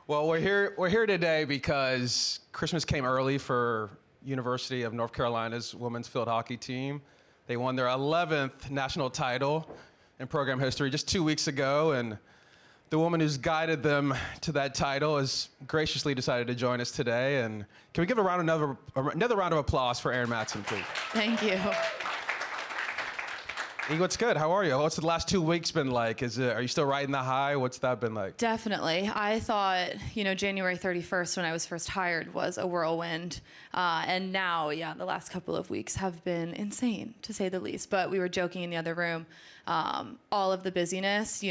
Well, we're here today because Christmas came early for University of North Carolina's women's field hockey team. They won their 11th national title in program history just 2 weeks ago, and the woman who's guided them to that title has graciously decided to join us today. And can we give another round of applause for Erin Matson, please? Thank you. What's good? How are you? What's the last 2 weeks been like? Are you still riding the high? What's that been like? Definitely. I thought, January 31st when I was first hired was a whirlwind. And now, the last couple of weeks have been insane, to say the least. But we were joking in the other room. All of the busyness,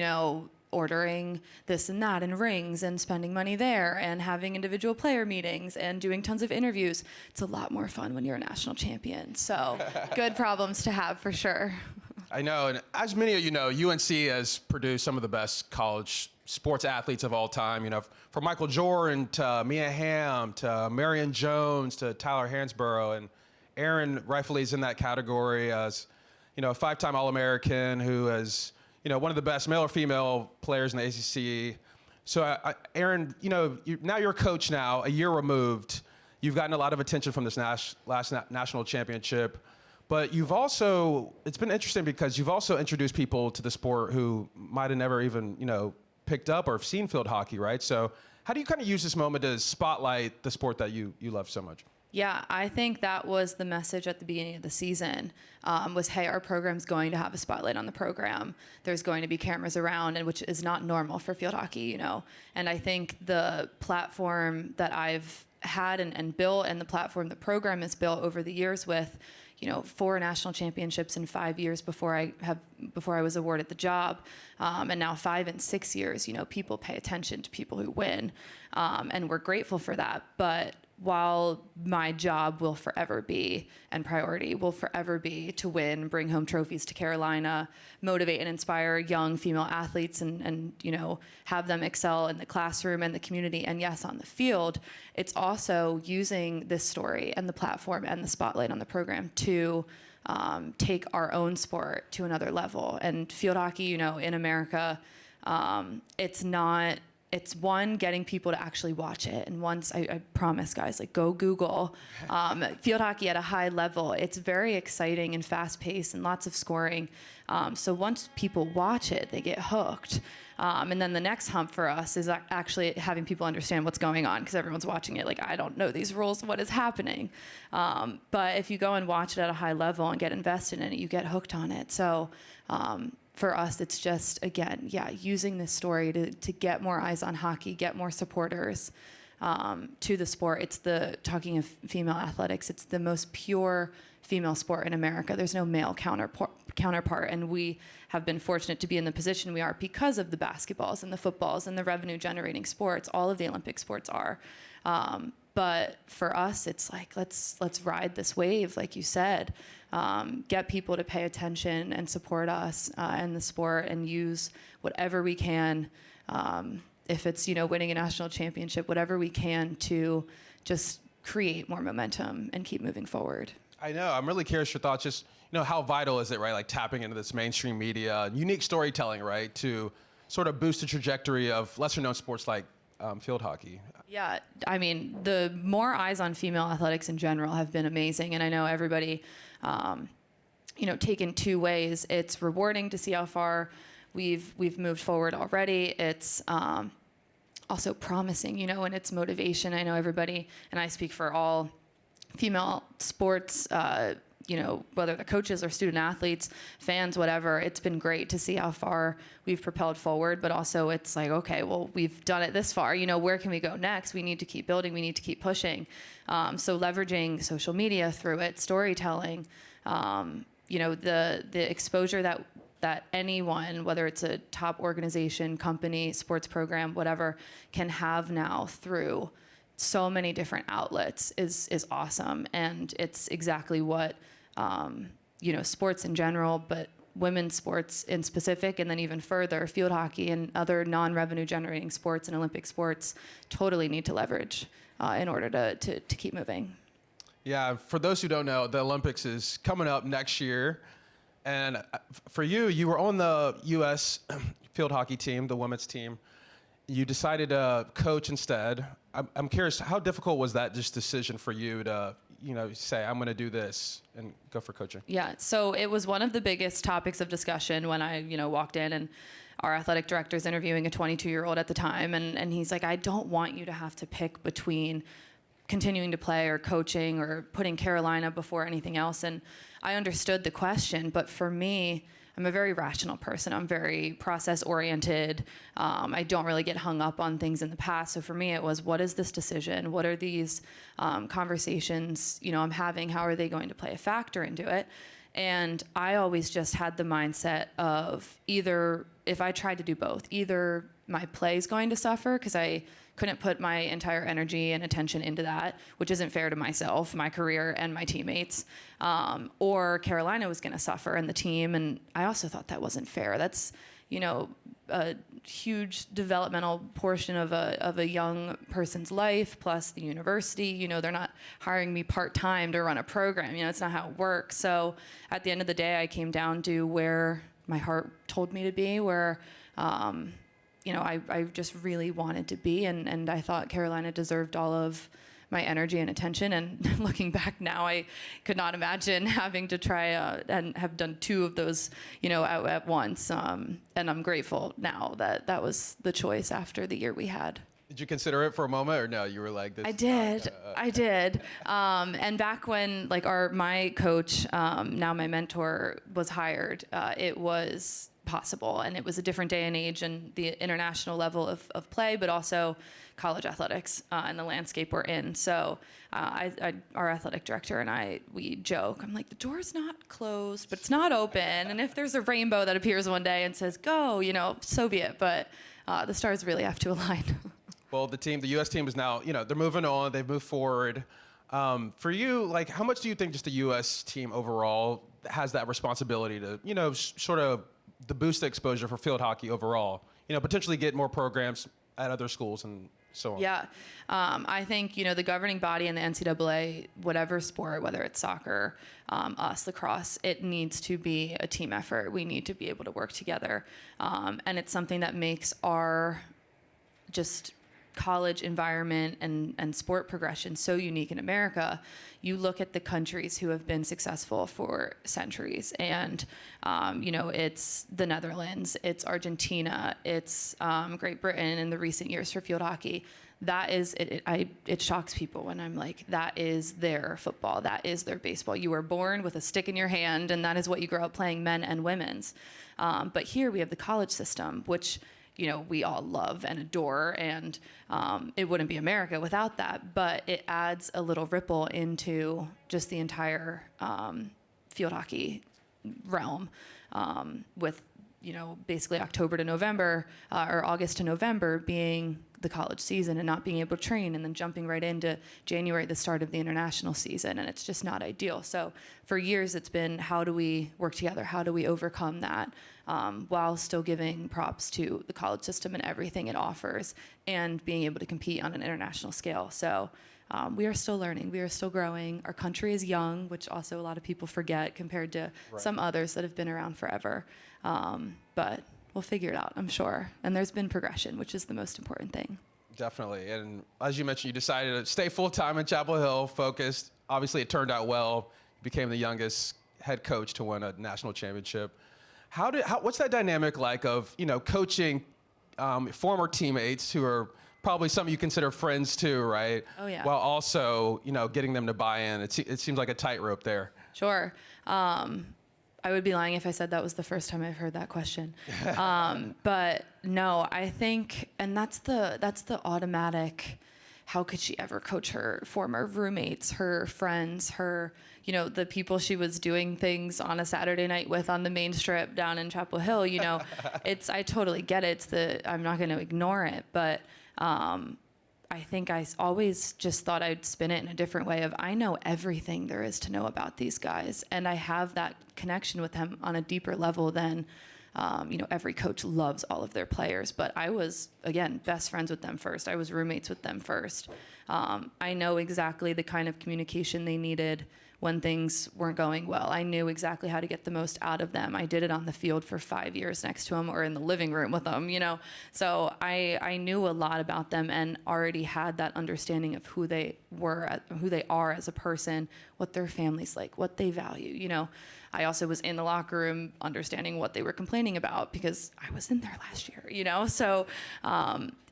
ordering this and that and rings and spending money there and having individual player meetings and doing tons of interviews. It's a lot more fun when you're a national champion. So good problems to have for sure. I know, and as many of you know, UNC has produced some of the best college sports athletes of all time. From Michael Jordan to Mia Hamm to Marion Jones to Tyler Hansborough, and Erin rightfully is in that category as, a five-time All-American who is, one of the best male or female players in the ACC. So, Erin, now you're a coach now, a year removed. You've gotten a lot of attention from this last national championship. But it's been interesting because you've also introduced people to the sport who might have never even, picked up or have seen field hockey, right? So how do you kind of use this moment to spotlight the sport that you love so much? Yeah, I think that was the message at the beginning of the season, was, hey, our program's going to have a spotlight on the program. There's going to be cameras around, and which is not normal for field hockey, And I think the platform that I've had and built, and the platform the program has built over the years with, 4 national championships in 5 years before I was awarded the job, and now 5 and 6 years, people pay attention to people who win, and we're grateful for that. But while my job will forever be, and priority will forever be, to win, bring home trophies to Carolina, motivate and inspire young female athletes and have them excel in the classroom and the community, and yes, on the field, it's also using this story and the platform and the spotlight on the program to take our own sport to another level. And field hockey, in America, it's one, getting people to actually watch it. And once, I promise guys, go Google field hockey at a high level. It's very exciting and fast paced and lots of scoring. So once people watch it, they get hooked. And then the next hump for us is actually having people understand what's going on, because everyone's watching it I don't know these rules, what is happening? But if you go and watch it at a high level and get invested in it, you get hooked on it. So for us, it's just, again, using this story to get more eyes on hockey, get more supporters to the sport. Talking of female athletics, it's the most pure female sport in America. There's no male counterpart, and we have been fortunate to be in the position we are because of the basketballs and the footballs and the revenue-generating sports. All of the Olympic sports are. But for us, it's let's ride this wave, like you said, get people to pay attention and support us and the sport, and use whatever we can, if it's winning a national championship, whatever we can to just create more momentum and keep moving forward. I know. I'm really curious your thoughts. Just how vital is it, right? Tapping into this mainstream media, unique storytelling, right, to sort of boost the trajectory of lesser known sports like field hockey. Yeah, I mean, the more eyes on female athletics in general have been amazing, and I know everybody, taken two ways. It's rewarding to see how far we've moved forward already. It's also promising, and it's motivation. I know everybody, and I speak for all female sports, whether the coaches or student athletes, fans, whatever, it's been great to see how far we've propelled forward, but also it's okay, well, we've done it this far, where can we go next? We need to keep building, we need to keep pushing. So leveraging social media through it, storytelling, the exposure that anyone, whether it's a top organization, company, sports program, whatever, can have now through so many different outlets is awesome. And it's exactly what, sports in general, but women's sports in specific, and then even further, field hockey and other non-revenue generating sports and Olympic sports totally need to leverage in order to keep moving. Yeah, for those who don't know, the Olympics is coming up next year. And for you were on the U.S. field hockey team, the women's team. You decided to coach instead. I'm curious, how difficult was that just decision for you to, say, I'm going to do this and go for coaching? Yeah, so it was one of the biggest topics of discussion when I, walked in, and our athletic director's interviewing a 22-year-old at the time, and he's like, I don't want you to have to pick between continuing to play or coaching or putting Carolina before anything else. And I understood the question, but for me, I'm a very rational person. I'm very process oriented. I don't really get hung up on things in the past. So for me, it was, what is this decision? What are these conversations, I'm having? How are they going to play a factor into it? And I always just had the mindset of either, if I tried to do both, either my play is going to suffer because I couldn't put my entire energy and attention into that, which isn't fair to myself, my career, and my teammates, or Carolina was going to suffer and the team. And I also thought that wasn't fair. That's, a huge developmental portion of a young person's life, plus the university. They're not hiring me part-time to run a program. It's not how it works. So at the end of the day, I came down to where my heart told me to be, where I just really wanted to be, and I thought Carolina deserved all of my energy and attention. And looking back now, I could not imagine having to try and have done two of those, at once. And I'm grateful now that that was the choice after the year we had. Did you consider it for a moment, or no? You were like, this. I did. And back when my coach, now my mentor, was hired, it was possible, and it was a different day and age and the international level of play, but also college athletics and the landscape we're in. So our athletic director and we joke. I'm like, the door's not closed, but it's not open. And if there's a rainbow that appears one day and says, go, so be it. But the stars really have to align. Well, the U.S. team is now, they're moving on. They've moved forward. For you, how much do you think just the U.S. team overall has that responsibility to, sort of the boost the exposure for field hockey overall? Potentially get more programs at other schools and so on. Yeah. I think, the governing body and the NCAA, whatever sport, whether it's soccer, lacrosse, it needs to be a team effort. We need to be able to work together. And it's something that makes our just college environment and sport progression so unique in America. You look at the countries who have been successful for centuries, and it's the Netherlands, it's Argentina, it's Great Britain in the recent years for field hockey. That is it shocks people when I'm like, that is their football, that is their baseball. You were born with a stick in your hand, and that is what you grow up playing, men and women's. But here we have the college system, which we all love and adore, and it wouldn't be America without that, but it adds a little ripple into just the entire field hockey realm, with, basically October to November, or August to November being the college season and not being able to train, and then jumping right into January, the start of the international season, and it's just not ideal. So for years it's been, how do we work together? How do we overcome that? While still giving props to the college system and everything it offers, and being able to compete on an international scale. So we are still learning. We are still growing. Our country is young, which also a lot of people forget compared to some others that have been around forever. But we'll figure it out, I'm sure. And there's been progression, which is the most important thing. Definitely. And as you mentioned, you decided to stay full-time in Chapel Hill, focused. Obviously, it turned out well. You became the youngest head coach to win a national championship. What's that dynamic like of, coaching former teammates who are probably some you consider friends too, right? Oh, yeah. While also, getting them to buy in. It seems like a tightrope there. Sure. I would be lying if I said that was the first time I've heard that question. But no, I think, and that's the automatic, how could she ever coach her former roommates, her friends, her, the people she was doing things on a Saturday night with on the main strip down in Chapel Hill, I totally get it. I'm not going to ignore it, but I think I always just thought I'd spin it in a different way of, I know everything there is to know about these guys, and I have that connection with them on a deeper level than, every coach loves all of their players, but I was, again, best friends with them first. I was roommates with them first. I know exactly the kind of communication they needed when things weren't going well. I knew exactly how to get the most out of them. I did it on the field for 5 years next to them or in the living room with them, you know. So I knew a lot about them and already had that understanding of who they were, who they are as a person, what their family's like, what they value, you know. I also was in the locker room understanding what they were complaining about because I was in there last year, you know. So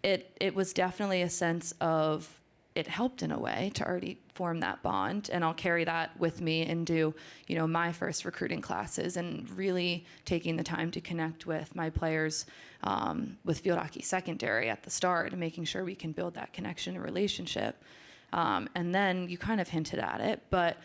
it was definitely a sense of, it helped in a way to already form that bond, and I'll carry that with me into, you know, my first recruiting classes and really taking the time to connect with my players with field hockey secondary at the start and making sure we can build that connection and relationship. And then you kind of hinted at it, but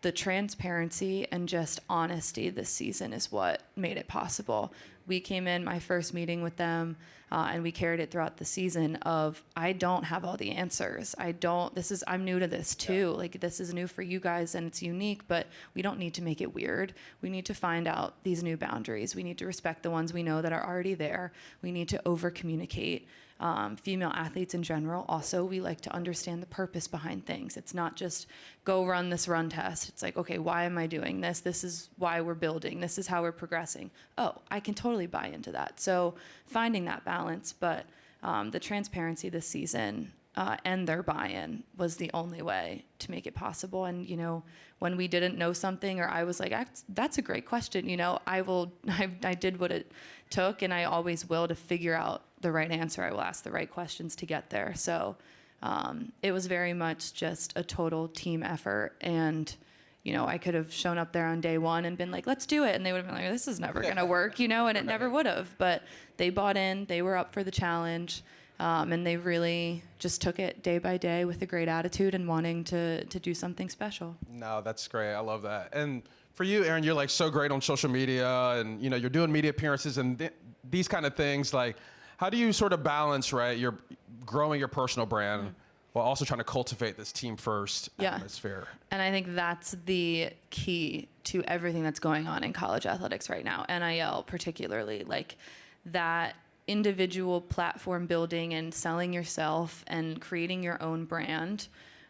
the transparency and just honesty this season is what made it possible. We came in my first meeting with them, and we carried it throughout the season of, I don't have all the answers. I'm new to this too. Like, this is new for you guys and it's unique, but we don't need to make it weird. We need to find out these new boundaries. We need to respect the ones we know that are already there. We need to over communicate. Female athletes in general, also, we like to understand the purpose behind things. It's not just go run this run test. It's like, okay, why am I doing this? This is why we're building. This is how we're progressing. Oh, I can totally buy into that. So finding that balance, but the transparency this season and their buy-in was the only way to make it possible. And, you know, when we didn't know something, or I was like, that's a great question, you know, I did what it took, and I always will, to figure out the right answer. I will ask the right questions to get there. So it was very much just a total team effort. And, you know, I could have shown up there on day one and been like, let's do it. And they would have been like, this is never going to work, you know, and it never would have. But they bought in, they were up for the challenge. And they really just took it day by day with a great attitude and wanting to do something special. No, that's great. I love that. And for you, Erin, you're like so great on social media, and you know, you're doing media appearances and these kind of things. Like, how do you sort of balance, right? You're growing your personal brand while also trying to cultivate this team first atmosphere. And I think that's the key to everything that's going on in college athletics right now, NIL particularly, like that individual platform building and selling yourself and creating your own brand,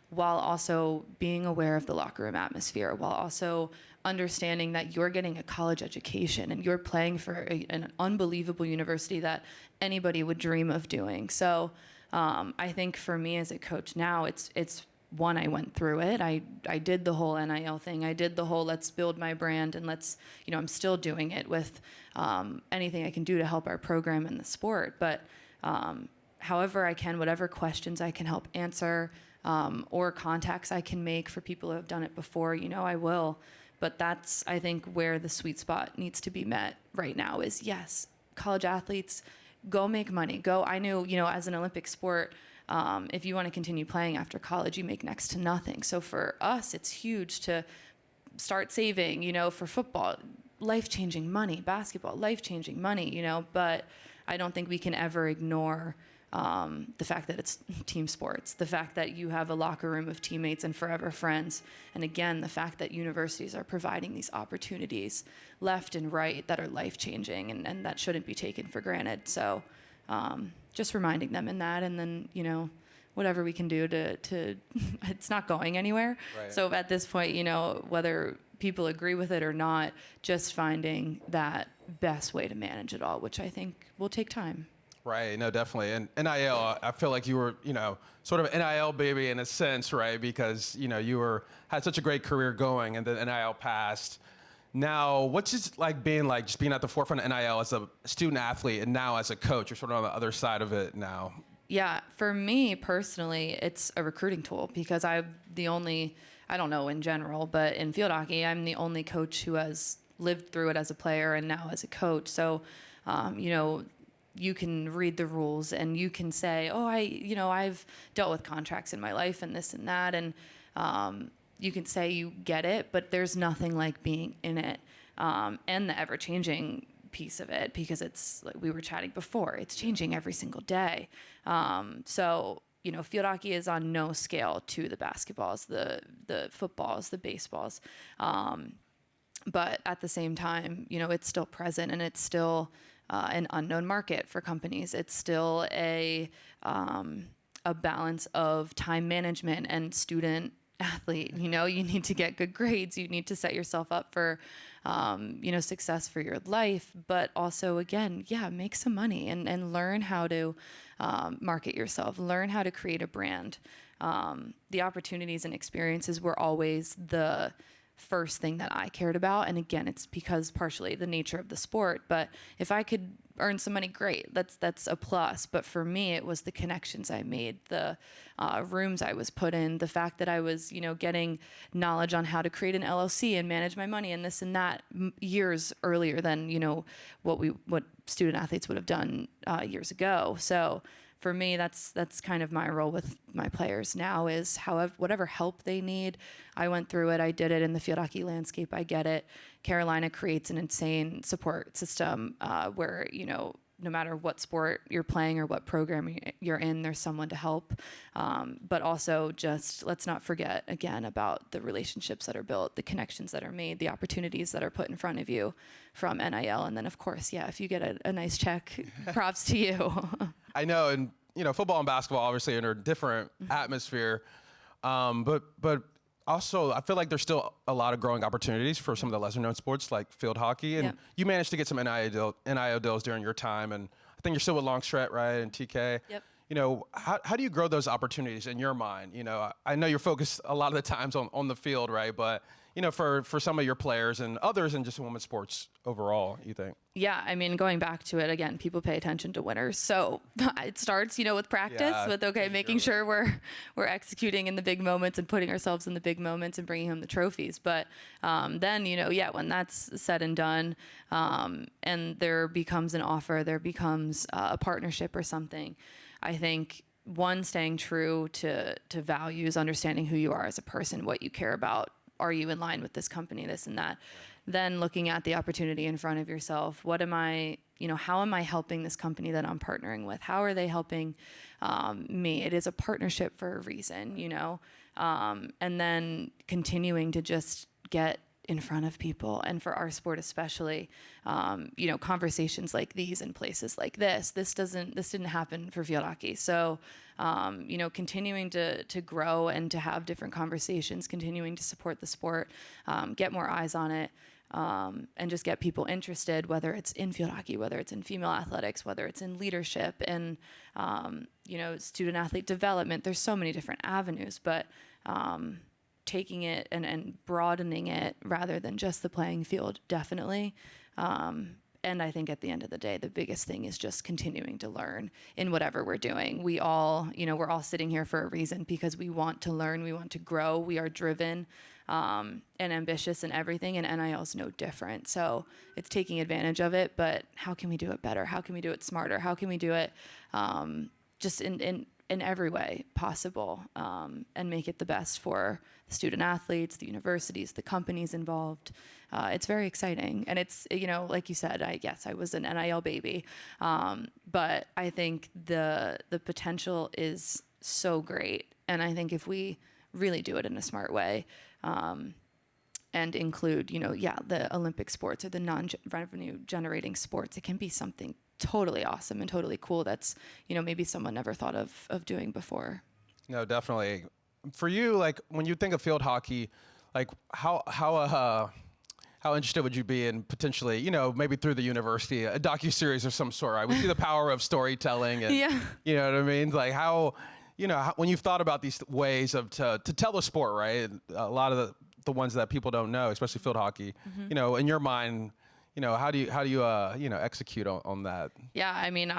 while also being aware of the locker room atmosphere, while also understanding that you're getting a college education and you're playing for an unbelievable university that anybody would dream of doing. So I think for me as a coach now, it's one, I went through it. I did the whole NIL thing. I did the whole let's build my brand, and let's, you know, I'm still doing it with anything I can do to help our program and the sport. But however I can, whatever questions I can help answer, or contacts I can make for people who have done it before, you know, I will. But that's, I think, where the sweet spot needs to be met right now is, yes, college athletes, go make money. Go, I knew, you know, as an Olympic sport, if you want to continue playing after college, you make next to nothing. So for us, it's huge to start saving, you know, for football, life-changing money, basketball, life-changing money, you know, but I don't think we can ever ignore the fact that it's team sports, the fact that you have a locker room of teammates and forever friends, and again, the fact that universities are providing these opportunities left and right that are life-changing and that shouldn't be taken for granted. So just reminding them in that, and then, you know, whatever we can do to it's not going anywhere. Right. So at this point, you know, whether people agree with it or not, just finding that best way to manage it all, which I think will take time. Right, no, definitely. And NIL, I feel like you were, you know, sort of an NIL baby in a sense, right? Because, you know, you had such a great career going, and then NIL passed. Now, what's it like being like just being at the forefront of NIL as a student athlete, and now as a coach, you're sort of on the other side of it now? Yeah, for me personally, it's a recruiting tool, because I'm the only, I don't know in general, but in field hockey, I'm the only coach who has lived through it as a player and now as a coach. So, you know, you can read the rules and you can say, oh, I've dealt with contracts in my life and this and that. And you can say you get it, but there's nothing like being in it, and the ever-changing piece of it, because it's like we were chatting before, it's changing every single day. So, you know, field hockey is on no scale to the basketballs, the footballs, the baseballs. But at the same time, you know, it's still present, and it's still an unknown market for companies. It's still a balance of time management and student athlete. You know, you need to get good grades. You need to set yourself up for, success for your life. But also, again, make some money and learn how to market yourself. Learn how to create a brand. The opportunities and experiences were always the first thing that I cared about. And again, it's because partially the nature of the sport, but if I could earn some money, great, that's a plus. But for me, it was the connections I made, the rooms I was put in, the fact that I was, getting knowledge on how to create an LLC and manage my money and this and that years earlier than, what student athletes would have done years ago. So for me, that's kind of my role with my players now is whatever help they need. I went through it. I did it in the field hockey landscape. I get it. Carolina creates an insane support system where, no matter what sport you're playing or what program you're in, there's someone to help. But also just let's not forget, again, about the relationships that are built, the connections that are made, the opportunities that are put in front of you from NIL. And then, of course, if you get a nice check, props to you. I know, and football and basketball obviously are in a different atmosphere, but also I feel like there's still a lot of growing opportunities for some of the lesser known sports like field hockey, and you managed to get some NIL deals during your time, and I think you're still with Longstreth, right, and TK. Yep. How do you grow those opportunities in your mind? I know you're focused a lot of the times on the field, right, but for some of your players and others in just women's sports overall, you think? Yeah, I mean, going back to it again, people pay attention to winners. So it starts, with practice, with making sure we're executing in the big moments and putting ourselves in the big moments and bringing home the trophies. But then, when that's said and done, and there becomes an offer, there becomes a partnership or something, I think one, staying true to values, understanding who you are as a person, what you care about. Are you in line with this company, this and that? Then looking at the opportunity in front of yourself. What am I, how am I helping this company that I'm partnering with? How are they helping me? It is a partnership for a reason, and then continuing to just get in front of people. And for our sport especially, conversations like these in places like this didn't happen for field hockey. So, continuing to grow and to have different conversations, continuing to support the sport, get more eyes on it, and just get people interested, whether it's in field hockey, whether it's in female athletics, whether it's in leadership and, student athlete development. There's so many different avenues, but taking it and broadening it rather than just the playing field, definitely. And I think at the end of the day, the biggest thing is just continuing to learn in whatever we're doing. We all, we're all sitting here for a reason because we want to learn, we want to grow, we are driven and ambitious in everything, and NIL is no different. So it's taking advantage of it, but how can we do it better? How can we do it smarter? How can we do it just in every way possible and make it the best for the student athletes, the universities, the companies involved. It's very exciting. And it's, like you said, I was an NIL baby. But I think the potential is so great. And I think if we really do it in a smart way and include, the Olympic sports or the non-revenue generating sports, it can be something totally awesome and totally cool that's, maybe someone never thought of doing before. No, definitely. For you, like when you think of field hockey, like how interested would you be in potentially, maybe through the university, a docuseries of some sort, right? We see the power of storytelling and, you know what I mean? Like how, when you've thought about these ways of to tell the sport, right? A lot of the ones that people don't know, especially field hockey, in your mind, how do you execute on that? Yeah, I mean,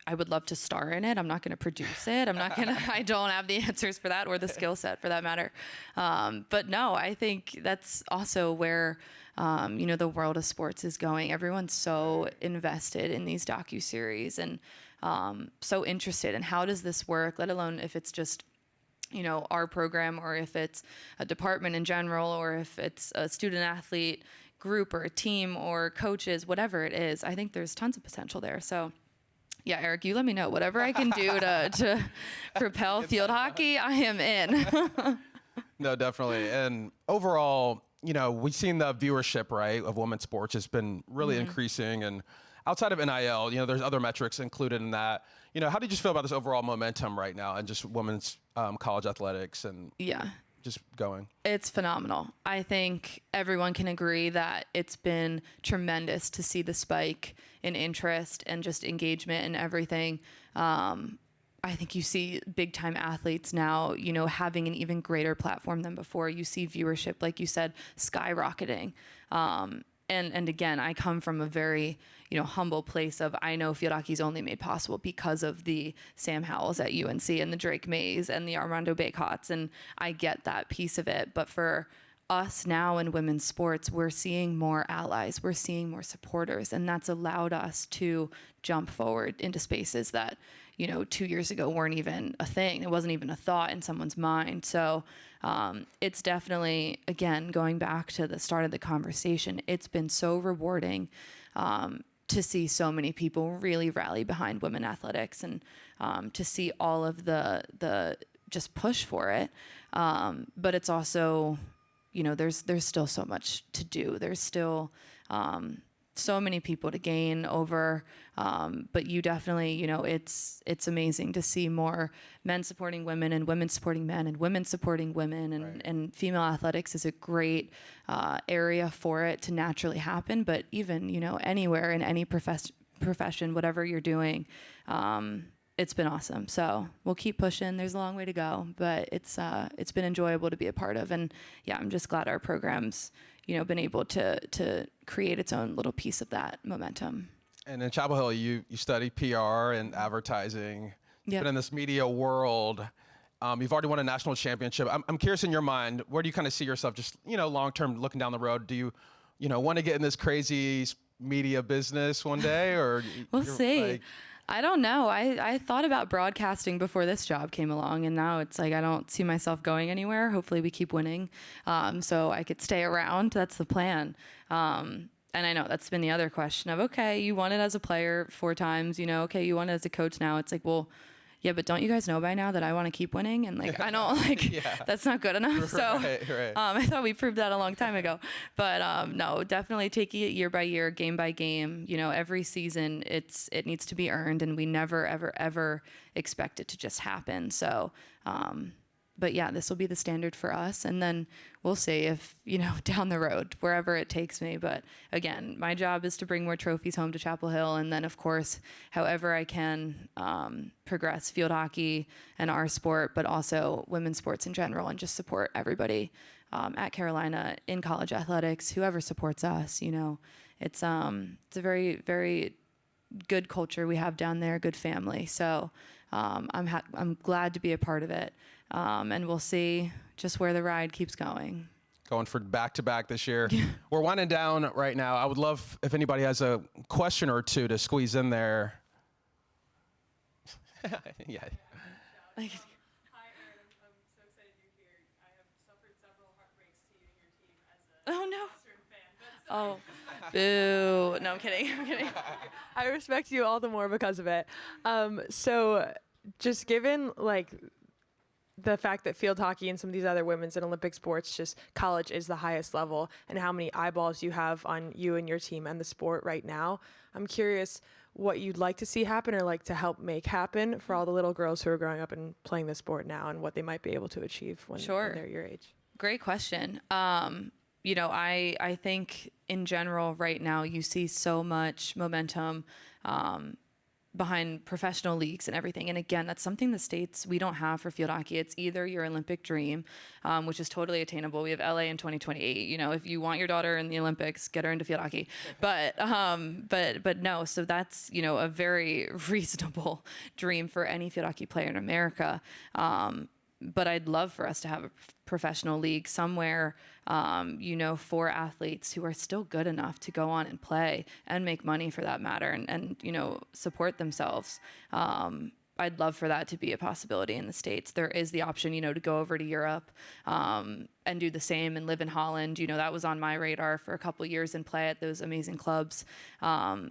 I would love to star in it. I'm not going to produce it. I don't have the answers for that or the skill set for that matter. But no, I think that's also where, the world of sports is going. Everyone's so invested in these docuseries and so interested in how does this work, let alone if it's just, our program or if it's a department in general or if it's a student athlete group or a team or coaches, whatever it is. I think there's tons of potential there. So yeah, Eric, you let me know. Whatever I can do to propel field hockey, I am in. No, definitely. And overall, we've seen the viewership, right, of women's sports has been really increasing. And outside of NIL, there's other metrics included in that. How did you feel about this overall momentum right now and just women's college athletics and Yeah. just going? It's phenomenal. I think everyone can agree that it's been tremendous to see the spike in interest and just engagement and everything. I think you see big time athletes now, having an even greater platform than before. You see viewership, like you said, skyrocketing. And again, I come from a very, humble place of, I know field hockey's only made possible because of the Sam Howells at UNC and the Drake Mays and the Armando Baycots. And I get that piece of it. But for us now in women's sports, we're seeing more allies, we're seeing more supporters, and that's allowed us to jump forward into spaces that, 2 years ago weren't even a thing. It wasn't even a thought in someone's mind. So it's definitely, again, going back to the start of the conversation, it's been so rewarding to see so many people really rally behind women athletics and to see all of the just push for it. But it's also, there's still so much to do. There's still so many people to gain over, but you definitely, it's amazing to see more men supporting women and women supporting men and women supporting women, and, Right. and female athletics is a great area for it to naturally happen. But even, anywhere in any profession, whatever you're doing, it's been awesome. So we'll keep pushing. There's a long way to go, but it's been enjoyable to be a part of. And yeah, I'm just glad our program's, been able to create its own little piece of that momentum. And in Chapel Hill, you study PR and advertising. You've Yep. been in this media world. You've already won a national championship. I'm curious, in your mind, where do you kind of see yourself just, long-term looking down the road? Do you, want to get in this crazy media business one day, or We'll you're see. like- I don't know. I thought about broadcasting before this job came along, and now it's like I don't see myself going anywhere. Hopefully we keep winning, so I could stay around. That's the plan. And I know that's been the other question of, okay, you won it as a player 4 times, okay, you won it as a coach now. It's like, well, yeah, but don't you guys know by now that I want to keep winning? And like, I don't that's not good enough. So Right. I thought we proved that a long time ago, but no, definitely taking it year by year, game by game, every season it needs to be earned, and we never, ever, ever expect it to just happen. So, but yeah, this will be the standard for us. And then we'll see if, down the road, wherever it takes me. But again, my job is to bring more trophies home to Chapel Hill. And then, of course, however I can progress field hockey and our sport, but also women's sports in general, and just support everybody at Carolina in college athletics, whoever supports us. It's a very, very good culture we have down there, good family. So I'm glad to be a part of it. And we'll see just where the ride keeps going. Going for back-to-back this year. We're winding down right now. I would love if anybody has a question or two to squeeze in there. Yeah. Like, Hi, Erin. I'm so excited you're here. I have suffered several heartbreaks to you and your team as a oh no. Western fan. But still, Oh, boo. No, I'm kidding. I'm kidding. I respect you all the more because of it. So just given the fact that field hockey and some of these other women's and Olympic sports, just college is the highest level, and how many eyeballs you have on you and your team and the sport right now, I'm curious what you'd like to see happen or like to help make happen for all the little girls who are growing up and playing the sport now, and what they might be able to achieve when they're your age. Great question. I think in general right now you see so much momentum behind professional leagues and everything. And again, that's something the States, we don't have for field hockey. It's either your Olympic dream, which is totally attainable. We have LA in 2028. If you want your daughter in the Olympics, get her into field hockey. But no, so that's, a very reasonable dream for any field hockey player in America. But I'd love for us to have a professional league somewhere, for athletes who are still good enough to go on and play and make money for that matter, and support themselves. I'd love for that to be a possibility in the States. There is the option, to go over to Europe and do the same and live in Holland. That was on my radar for a couple years and play at those amazing clubs.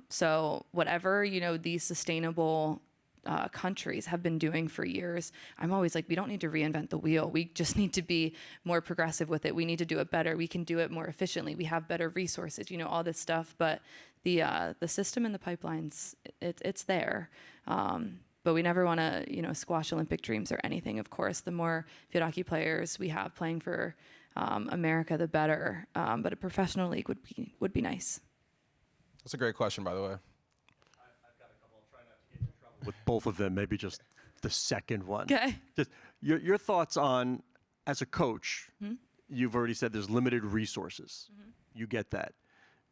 So whatever, these sustainable countries have been doing for years. I'm always like, we don't need to reinvent the wheel. We just need to be more progressive with it. We need to do it better. We can do it more efficiently. We have better resources, all this stuff. But the system and the pipelines, it's there. But we never want to, squash Olympic dreams or anything. Of course, the more field hockey players we have playing for America, the better. But a professional league would be nice. That's a great question, by the way. I've got a couple. I'll try not to get in trouble with both of them. Maybe just the second one. Okay. Just your thoughts on, as a coach, you've already said there's limited resources. You get that.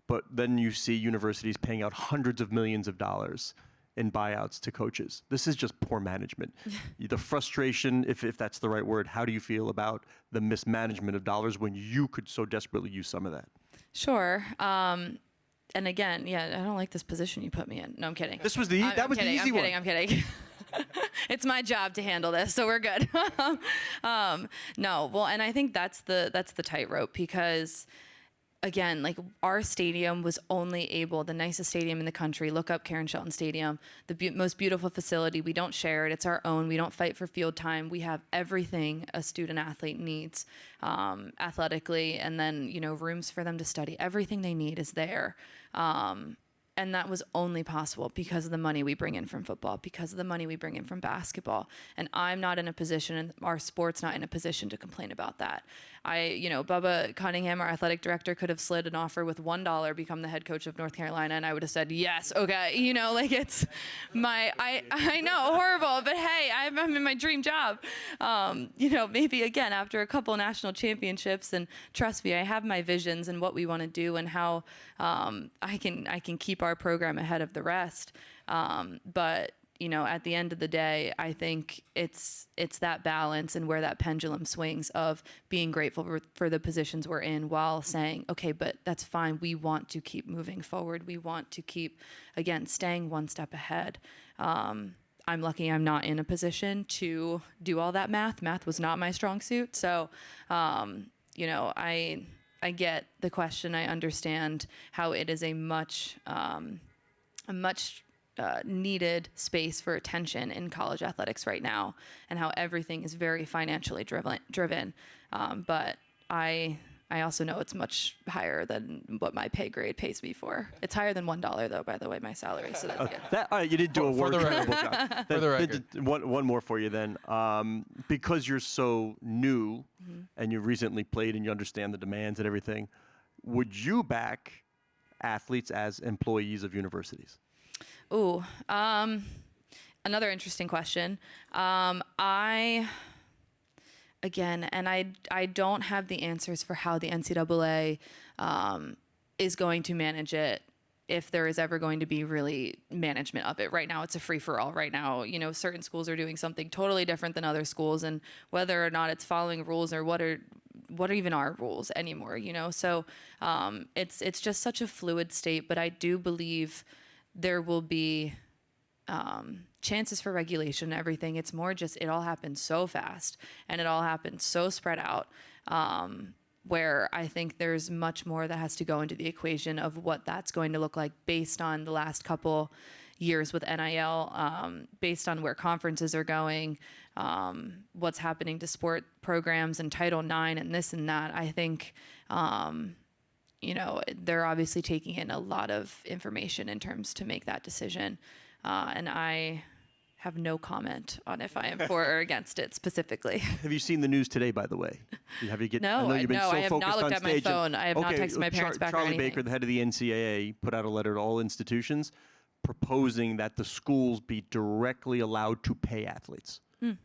But then you see universities paying out hundreds of millions of dollars in buyouts to coaches. This is just poor management. The frustration, if that's the right word, how do you feel about the mismanagement of dollars when you could so desperately use some of that? Sure. And again, I don't like this position you put me in. No, I'm kidding. This was the that was kidding, the easy one. I'm kidding. It's my job to handle this, so we're good. No, well, and I think that's the tightrope, because again, like, our stadium was only able, the nicest stadium in the country, look up Karen Shelton Stadium, the most beautiful facility. We don't share it. It's our own. We don't fight for field time. We have everything a student athlete needs athletically, and then, rooms for them to study. Everything they need is there. And that was only possible because of the money we bring in from football, because of the money we bring in from basketball. And I'm not in a position, and our sport's not in a position to complain about that. Bubba Cunningham, our athletic director, could have slid an offer with $1, become the head coach of North Carolina, and I would have said, yes, okay. It's I know, horrible, but hey, I'm in my dream job. Maybe again, after a couple national championships, and trust me, I have my visions and what we want to do and how I can keep our program ahead of the rest. But at the end of the day, I think it's that balance and where that pendulum swings of being grateful for the positions we're in, while saying, okay, but that's fine. We want to keep moving forward. We want to keep, again, staying one step ahead. I'm lucky I'm not in a position to do all that math. Math was not my strong suit. So, I get the question. I understand how it is a much needed space for attention in college athletics right now, and how everything is very financially driven. But I also know it's much higher than what my pay grade pays me for. It's higher than $1, though, by the way, my salary. So that's good. All right, you did do a For the workable record. job. For the record. One more for you then. Because you're so new and you recently played and you understand the demands and everything, would you back athletes as employees of universities? Ooh, another interesting question. I don't have the answers for how the NCAA is going to manage it, if there is ever going to be really management of it. Right now, it's a free-for-all. Right now, certain schools are doing something totally different than other schools, and whether or not it's following rules, or what are even our rules anymore, So it's just such a fluid state, but I do believe there will be chances for regulation and everything. It's more just, it all happens so fast, and it all happens so spread out, where I think there's much more that has to go into the equation of what that's going to look like based on the last couple years with NIL, based on where conferences are going, what's happening to sport programs and Title IX and this and that. I think they're obviously taking in a lot of information in terms to make that decision. And I have no comment on if I am for or against it specifically. Have you seen the news today, by the way? Have you No, I know you've been so I have focused not looked on at my stage. phone. I have not texted my parents back or Charlie anything. Baker, the head of the NCAA, put out a letter to all institutions proposing that the schools be directly allowed to pay athletes.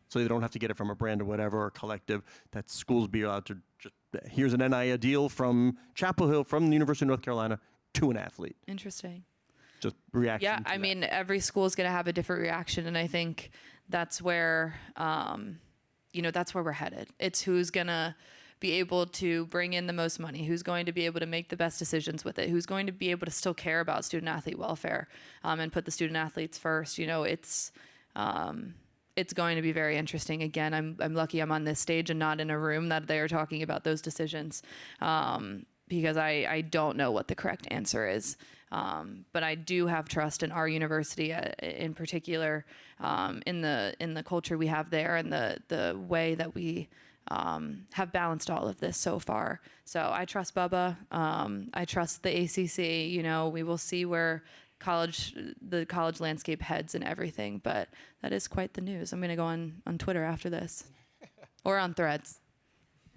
So they don't have to get it from a brand or whatever, or collective, that schools be allowed to just, here's an NIL deal from Chapel Hill, from the University of North Carolina, to an athlete. Interesting. Just reaction. Yeah, to I that. mean, every school is going to have a different reaction, and I think that's where, that's where we're headed. It's who's going to be able to bring in the most money, who's going to be able to make the best decisions with it, who's going to be able to still care about student athlete welfare, and put the student athletes first. It's going to be very interesting. Again, I'm lucky I'm on this stage and not in a room that they are talking about those decisions, because I don't know what the correct answer is. But I do have trust in our university in particular, in the culture we have there and the way that we have balanced all of this so far. So I trust Bubba. I trust the ACC. You know, we will see where the college landscape heads and everything. But that is quite the news. I'm going to go on Twitter after this, or on Threads.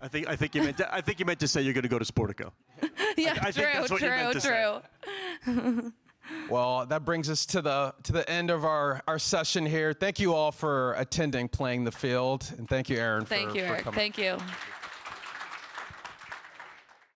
I think you meant to say you're going to go to Sportico. Yeah, I think that's what you meant to say. Well, that brings us to the end of our session here. Thank you all for attending Playing the Field, and thank you, Erin, Thank you, for Eric. coming. Thank you.